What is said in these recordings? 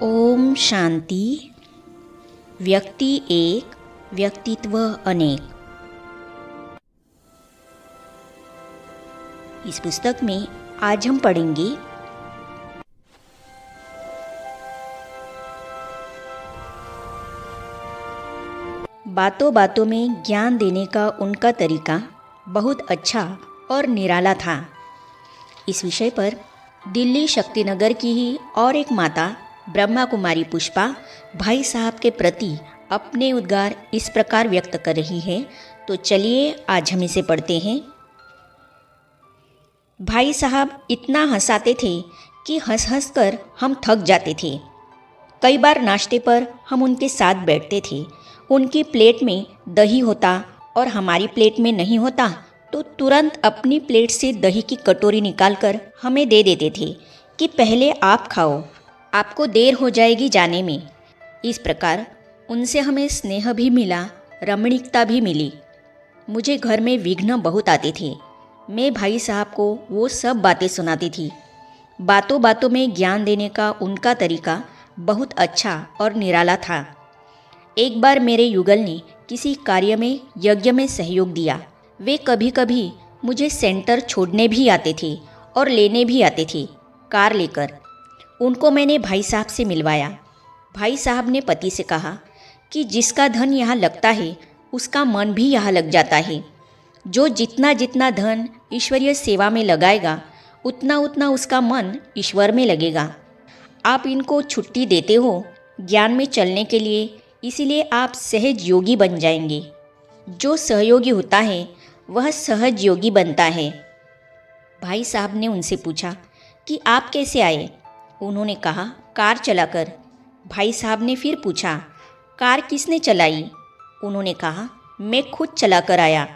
ओम शांति। व्यक्ति एक, व्यक्तित्व अनेक। इस पुस्तक में आज हम पढ़ेंगे बातों बातों में ज्ञान देने का उनका तरीका बहुत अच्छा और निराला था। इस विषय पर दिल्ली शक्तिनगर की ही और एक माता ब्रह्मा कुमारी पुष्पा भाई साहब के प्रति अपने उद्गार इस प्रकार व्यक्त कर रही है, तो चलिए आज हम इसे पढ़ते हैं। भाई साहब इतना हंसाते थे कि हंस हंस कर हम थक जाते थे। कई बार नाश्ते पर हम उनके साथ बैठते थे। उनकी प्लेट में दही होता और हमारी प्लेट में नहीं होता तो तुरंत अपनी प्लेट से दही की कटोरी निकालकर हमें दे देते थे कि पहले आप खाओ, आपको देर हो जाएगी जाने में। इस प्रकार उनसे हमें स्नेह भी मिला, रमणीकता भी मिली। मुझे घर में विघ्न बहुत आते थे। मैं भाई साहब को वो सब बातें सुनाती थी। बातों बातों में ज्ञान देने का उनका तरीका बहुत अच्छा और निराला था। एक बार मेरे युगल ने किसी कार्य में यज्ञ में सहयोग दिया। वे कभी कभी मुझे सेंटर छोड़ने भी आते थे और लेने भी आते थे कार लेकर। उनको मैंने भाई साहब से मिलवाया। भाई साहब ने पति से कहा कि जिसका धन यहाँ लगता है उसका मन भी यहाँ लग जाता है। जो जितना जितना धन ईश्वरीय सेवा में लगाएगा उतना उतना उसका मन ईश्वर में लगेगा। आप इनको छुट्टी देते हो ज्ञान में चलने के लिए, इसीलिए आप सहज योगी बन जाएंगे। जो सहयोगी होता है वह सहज योगी बनता है। भाई साहब ने उनसे पूछा कि आप कैसे आए? उन्होंने कहा कार चलाकर। भाई साहब ने फिर पूछा कार किसने चलाई? उन्होंने कहा मैं खुद चलाकर आया।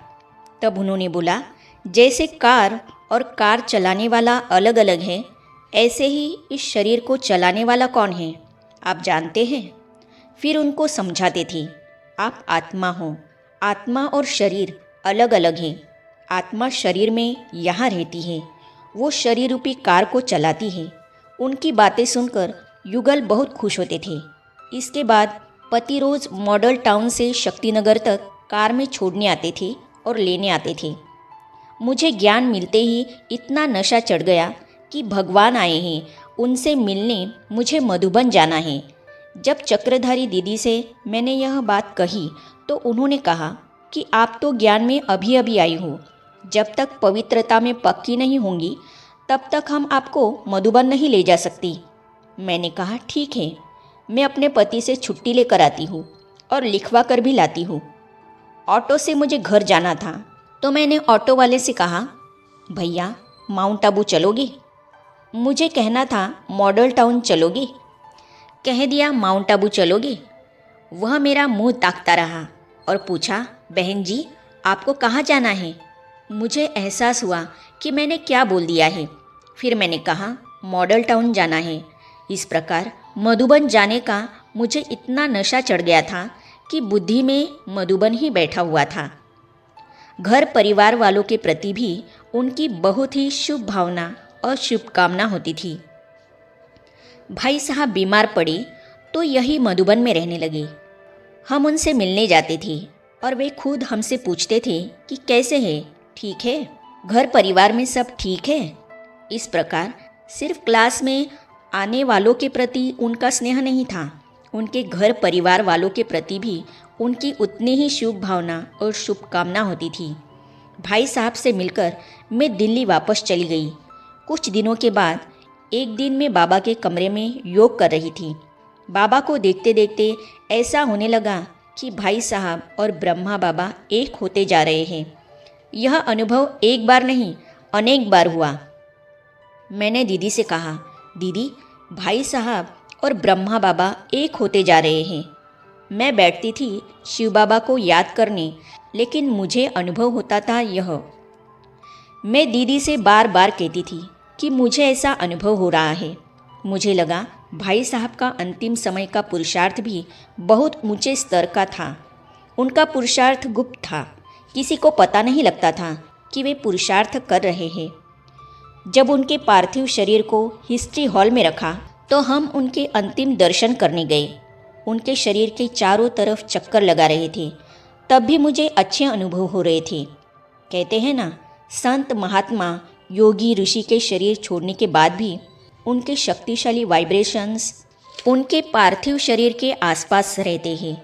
तब उन्होंने बोला जैसे कार और कार चलाने वाला अलग अलग है, ऐसे ही इस शरीर को चलाने वाला कौन है आप जानते हैं? फिर उनको समझाते थे आप आत्मा हो, आत्मा और शरीर अलग अलग हैं। आत्मा शरीर में यहाँ रहती है, वो शरीर रूपी कार को चलाती है। उनकी बातें सुनकर युगल बहुत खुश होते थे। इसके बाद पति रोज़ मॉडल टाउन से शक्तिनगर तक कार में छोड़ने आते थे और लेने आते थे। मुझे ज्ञान मिलते ही इतना नशा चढ़ गया कि भगवान आए हैं, उनसे मिलने मुझे मधुबन जाना है। जब चक्रधारी दीदी से मैंने यह बात कही तो उन्होंने कहा कि आप तो ज्ञान में अभी अभी आई हो, जब तक पवित्रता में पक्की नहीं होंगी तब तक हम आपको मधुबन नहीं ले जा सकती। मैंने कहा ठीक है, मैं अपने पति से छुट्टी लेकर आती हूँ और लिखवा कर भी लाती हूँ। ऑटो से मुझे घर जाना था तो मैंने ऑटो वाले से कहा भैया माउंट आबू चलोगे? मुझे कहना था मॉडल टाउन चलोगे? कह दिया माउंट आबू चलोगे? वह मेरा मुंह ताकता रहा और पूछा बहन जी आपको कहाँ जाना है? मुझे एहसास हुआ कि मैंने क्या बोल दिया है। फिर मैंने कहा मॉडल टाउन जाना है। इस प्रकार मधुबन जाने का मुझे इतना नशा चढ़ गया था कि बुद्धि में मधुबन ही बैठा हुआ था। घर परिवार वालों के प्रति भी उनकी बहुत ही शुभ भावना और शुभकामना होती थी। भाई साहब बीमार पड़े तो यही मधुबन में रहने लगे। हम उनसे मिलने जाते थे और वे खुद हमसे पूछते थे कि कैसे है, ठीक है, घर परिवार में सब ठीक है। इस प्रकार सिर्फ क्लास में आने वालों के प्रति उनका स्नेह नहीं था, उनके घर परिवार वालों के प्रति भी उनकी उतनी ही शुभ भावना और शुभकामना होती थी। भाई साहब से मिलकर मैं दिल्ली वापस चली गई। कुछ दिनों के बाद एक दिन मैं बाबा के कमरे में योग कर रही थी। बाबा को देखते देखते ऐसा होने लगा कि भाई साहब और ब्रह्मा बाबा एक होते जा रहे हैं। यह अनुभव एक बार नहीं अनेक बार हुआ। मैंने दीदी से कहा दीदी भाई साहब और ब्रह्मा बाबा एक होते जा रहे हैं। मैं बैठती थी शिव बाबा को याद करने, लेकिन मुझे अनुभव होता था यह। मैं दीदी से बार बार कहती थी कि मुझे ऐसा अनुभव हो रहा है। मुझे लगा भाई साहब का अंतिम समय का पुरुषार्थ भी बहुत ऊंचे स्तर का था। उनका पुरुषार्थ गुप्त था, किसी को पता नहीं लगता था कि वे पुरुषार्थ कर रहे हैं। जब उनके पार्थिव शरीर को हिस्ट्री हॉल में रखा तो हम उनके अंतिम दर्शन करने गए। उनके शरीर के चारों तरफ चक्कर लगा रहे थे, तब भी मुझे अच्छे अनुभव हो रहे थे। कहते हैं ना, संत महात्मा योगी ऋषि के शरीर छोड़ने के बाद भी उनके शक्तिशाली वाइब्रेशंस उनके पार्थिव शरीर के आसपास रहते हैं।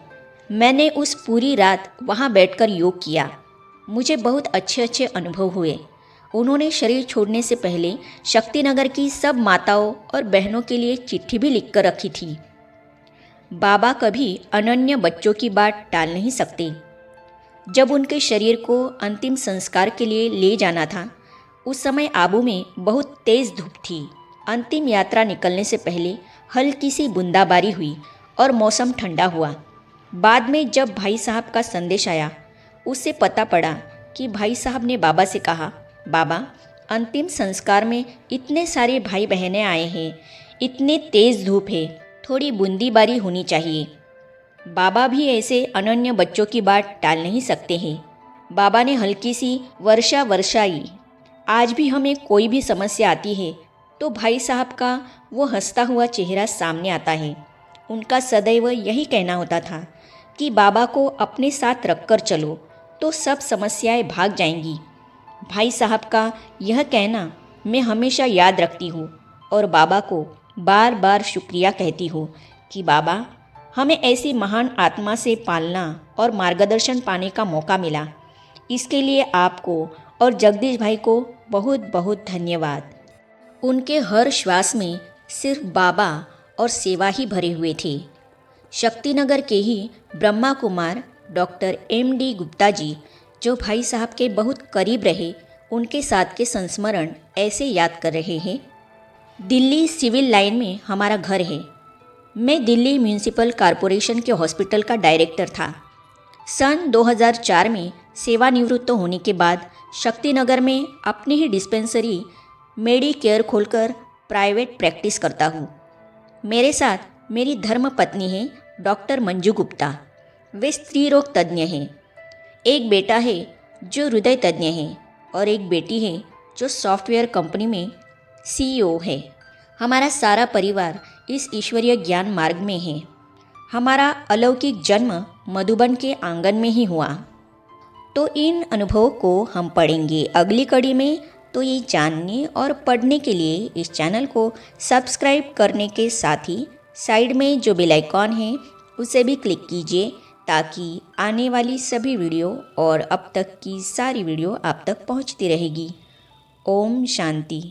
मैंने उस पूरी रात वहाँ बैठकर योग किया। मुझे बहुत अच्छे अच्छे अनुभव हुए। उन्होंने शरीर छोड़ने से पहले शक्तिनगर की सब माताओं और बहनों के लिए चिट्ठी भी लिखकर रखी थी। बाबा कभी अनन्य बच्चों की बात टाल नहीं सकते। जब उनके शरीर को अंतिम संस्कार के लिए ले जाना था, उस समय आबू में बहुत तेज़ धूप थी। अंतिम यात्रा निकलने से पहले हल्की सी बूंदाबांदी हुई और मौसम ठंडा हुआ। बाद में जब भाई साहब का संदेश आया, उससे पता पड़ा कि भाई साहब ने बाबा से कहा, बाबा, अंतिम संस्कार में इतने सारे भाई बहनें आए हैं, इतने तेज़ धूप है, थोड़ी बूंदीबांदी होनी चाहिए। बाबा भी ऐसे अनन्य बच्चों की बात टाल नहीं सकते हैं। बाबा ने हल्की सी वर्षा वर्षाई। आज भी हमें कोई भी समस्या आती है तो भाई साहब का वो हंसता हुआ चेहरा सामने आता है। उनका सदैव यही कहना होता था कि बाबा को अपने साथ रखकर चलो तो सब समस्याएं भाग जाएंगी। भाई साहब का यह कहना मैं हमेशा याद रखती हूँ और बाबा को बार बार शुक्रिया कहती हूँ कि बाबा, हमें ऐसी महान आत्मा से पालना और मार्गदर्शन पाने का मौका मिला। इसके लिए आपको और जगदीश भाई को बहुत बहुत धन्यवाद। उनके हर श्वास में सिर्फ बाबा और सेवा ही भरे हुए थे। शक्तिनगर के ही ब्रह्मा कुमार डॉक्टर M.D. गुप्ता जी, जो भाई साहब के बहुत करीब रहे, उनके साथ के संस्मरण ऐसे याद कर रहे हैं। दिल्ली सिविल लाइन में हमारा घर है। मैं दिल्ली म्यूनिसिपल कॉरपोरेशन के हॉस्पिटल का डायरेक्टर था। सन 2004 में सेवानिवृत्त होने के बाद शक्तिनगर में अपनी ही डिस्पेंसरी मेडी केयर खोलकर प्राइवेट प्रैक्टिस करता हूँ। मेरे साथ मेरी धर्म पत्नी है डॉक्टर मंजू गुप्ता। वे स्त्री रोग तज्ञ हैं। एक बेटा है जो हृदय तज्ञ है और एक बेटी है जो सॉफ्टवेयर कंपनी में CEO है। हमारा सारा परिवार इस ईश्वरीय ज्ञान मार्ग में है। हमारा अलौकिक जन्म मधुबन के आंगन में ही हुआ। तो इन अनुभवों को हम पढ़ेंगे अगली कड़ी में। तो ये जानने और पढ़ने के लिए इस चैनल को सब्सक्राइब करने के साथ ही साइड में जो बेल आइकॉन है उसे भी क्लिक कीजिए, ताकि आने वाली सभी वीडियो और अब तक की सारी वीडियो आप तक पहुंचती रहेगी। ओम शांति।